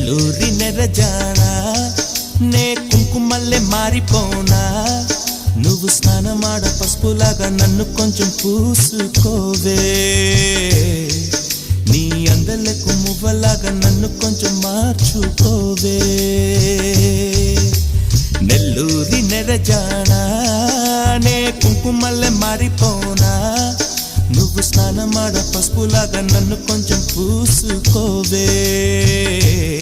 నెల్లూరి నెరజానా నే కుంకుమల్లే మారిపోనా నువ్వు స్నానమాడ పసుపులాగా నన్ను కొంచెం పూసుకోవే నీ అందలకు మువ్వలాగా నన్ను కొంచెం మార్చుకోవే నెల్లూరి నెరజానా నే కుంకుమల్లే మారిపోనా నువ్వు స్నానమాడ పసుపులాగా నన్ను కొంచెం పూసుకోవే